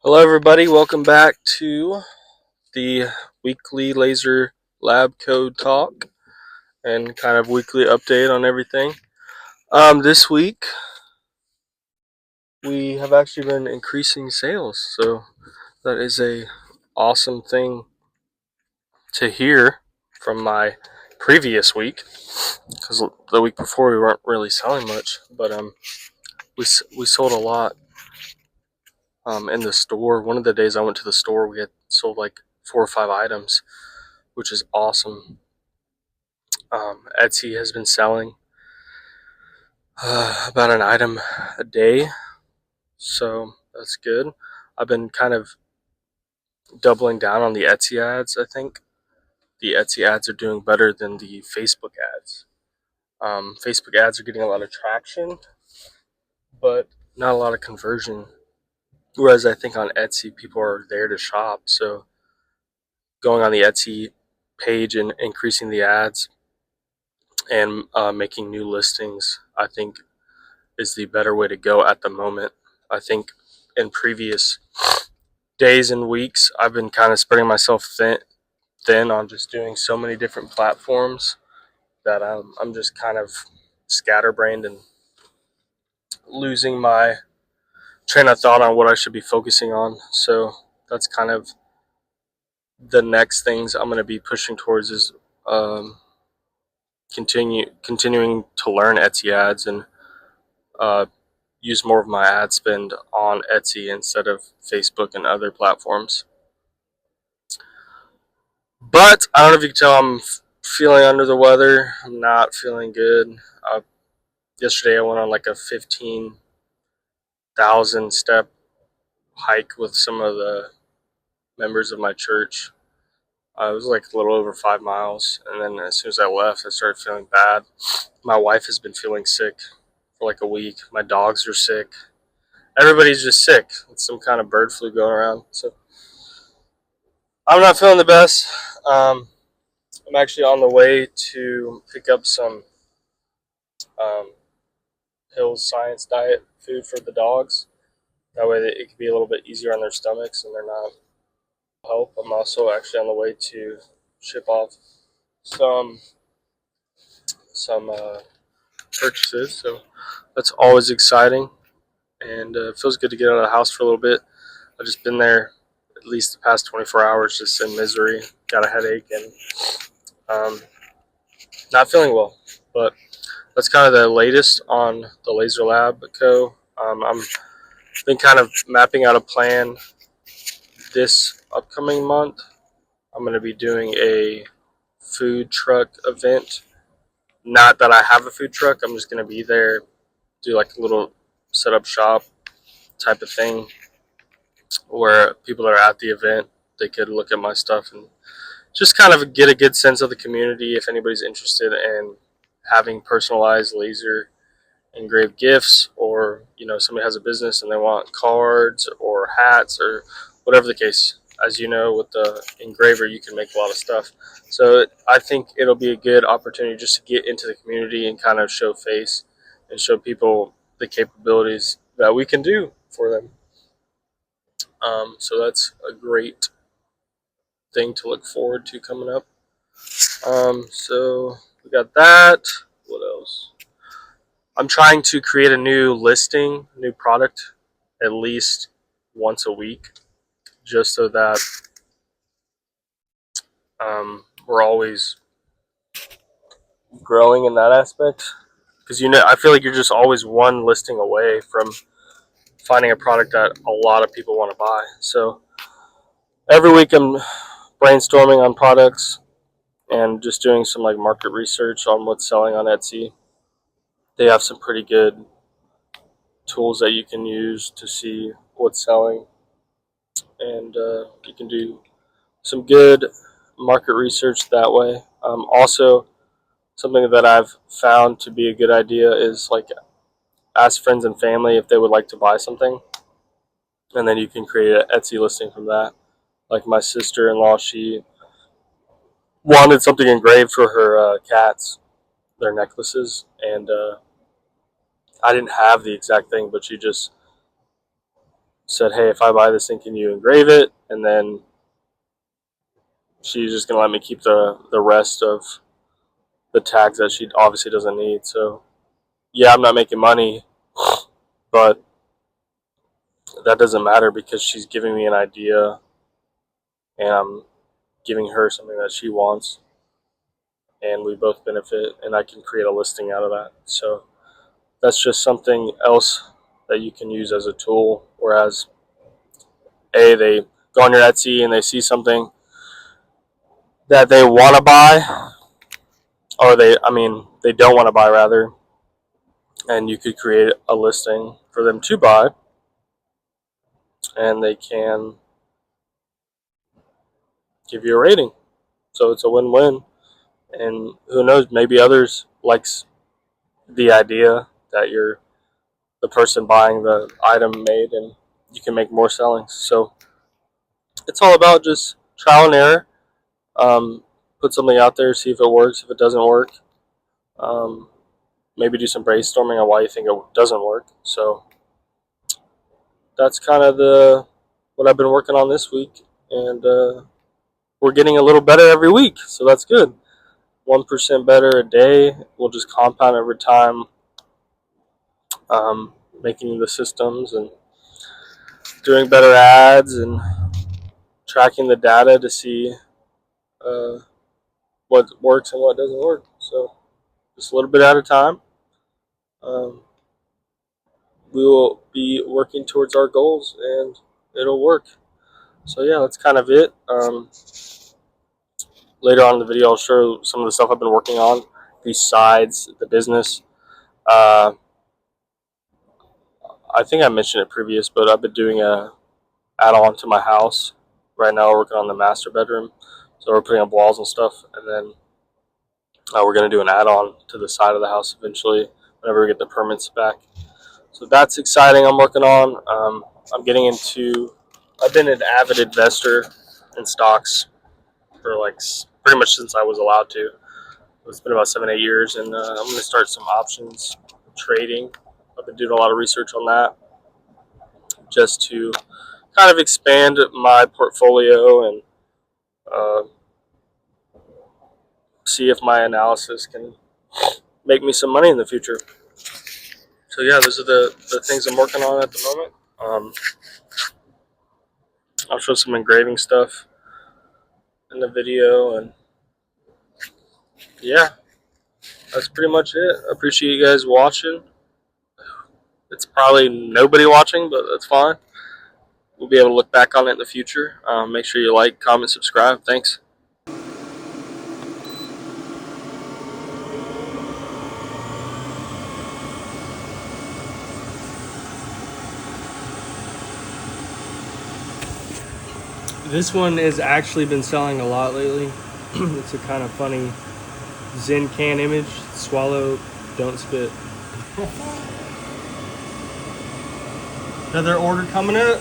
Hello, everybody. Welcome back to the weekly Laserlabco talk and kind of weekly update on everything. This week we have actually been increasing sales, so that is a awesome thing to hear from my previous week. Because the week before we weren't really selling much, but we sold a lot in the store. One of the days I went to the store, we had sold like 4 or 5 items, which is awesome. Etsy has been selling about an item a day, so that's good. I've been kind of doubling down on the Etsy ads. I think the Etsy ads are doing better than the Facebook ads. Facebook ads are getting a lot of traction, but not a lot of conversion. Whereas I think on Etsy, people are there to shop. So going on the Etsy page and increasing the ads and making new listings, I think is the better way to go at the moment. I think in previous days and weeks, I've been kind of spreading myself thin on just doing so many different platforms that I'm just kind of scatterbrained and losing my train of thought on what I should be focusing on. So that's kind of the next things I'm going to be pushing towards is um, continuing to learn Etsy ads and uh, use more of my ad spend on Etsy instead of Facebook and other platforms. But I don't know if you can tell I'm feeling under the weather. I'm not feeling good. Yesterday I went on like a 15,000 step hike with some of the members of my church. It was like a little over 5 miles, and then as soon as I left, I started feeling bad. My wife has been feeling sick for like a week. My dogs are sick. Everybody's just sick with some kind of bird flu going around. So I'm not feeling the best. Um, I'm actually on the way to pick up some um, Hill's Science Diet food for the dogs. That way, it can be a little bit easier on their stomachs and they're not help. I'm also actually on the way to ship off some some purchases, so that's always exciting and it feels good to get out of the house for a little bit. I've just been there at least the past 24 hours, just in misery. Got a headache and um, not feeling well, but that's kind of the latest on the Laser Lab Co. I'm been kind of mapping out a plan this upcoming month. I'm going to be doing a food truck event. Not that I have a food truck, I'm just going to be there, do like a little setup shop type of thing where people that are at the event, they could look at my stuff and just kind of get a good sense of the community if anybody's interested in having personalized laser engraved gifts, or somebody has a business and they want cards or hats or whatever the case. As you know, with the engraver you can make a lot of stuff, so I think it'll be a good opportunity just to get into the community and kind of show face and show people the capabilities that we can do for them. So that's a great thing to look forward to coming up. So we got that. What else? I'm trying to create a new listing, new product, at least once a week, just so that we're always growing in that aspect. Because I feel like you're just always one listing away from finding a product that a lot of people want to buy. So every week I'm brainstorming on products and just doing some like market research on what's selling on Etsy. They have some pretty good tools that you can use to see what's selling, and you can do some good market research that way. Also, something that I've found to be a good idea is like ask friends and family if they would like to buy something, and then you can create an Etsy listing from that. Like my sister-in-law, she wanted something engraved for her cats, their necklaces, and I didn't have the exact thing, but she just said, hey, if I buy this thing, can you engrave it? And then she's just going to let me keep the rest of the tags that she obviously doesn't need. So, yeah, I'm not making money, but that doesn't matter because she's giving me an idea and I'm giving her something that she wants, and we both benefit, and I can create a listing out of that. So that's just something else that you can use as a tool. Whereas, they go on your Etsy and they see something that they want to buy, or they don't want to buy rather, and you could create a listing for them to buy, and they can give you a rating. So it's a win-win, and who knows, maybe others likes the idea that you're the person buying the item made, and you can make more sellings. So it's all about just trial and error. Put something out there, see if it works. If it doesn't work, maybe do some brainstorming on why you think it doesn't work. So that's kind of what I've been working on this week, and we're getting a little better every week, so that's good. 1% better a day. We'll just compound over time, making the systems and doing better ads and tracking the data to see what works and what doesn't work. So just a little bit at a time. We will be working towards our goals, and it'll work. So yeah, that's kind of it. Later on in the video, I'll show some of the stuff I've been working on besides the business. I think I mentioned it previous, but I've been doing a add-on to my house. Right now, we're working on the master bedroom, so we're putting up walls and stuff, and then we're going to do an add-on to the side of the house eventually whenever we get the permits back. So that's exciting. I'm working on. I've been an avid investor in stocks for pretty much since I was allowed to. It's been about 7-8 years, and I'm going to start some options trading. I've been doing a lot of research on that just to kind of expand my portfolio and see if my analysis can make me some money in the future. So yeah, those are the things I'm working on at the moment. I'll show some engraving stuff in the video, and yeah, that's pretty much it. I appreciate you guys watching. It's probably nobody watching, but that's fine. We'll be able to look back on it in the future. Make sure you like, comment, subscribe. Thanks. This one has actually been selling a lot lately. It's a kind of funny Zen can image. Swallow, don't spit. Another order coming up.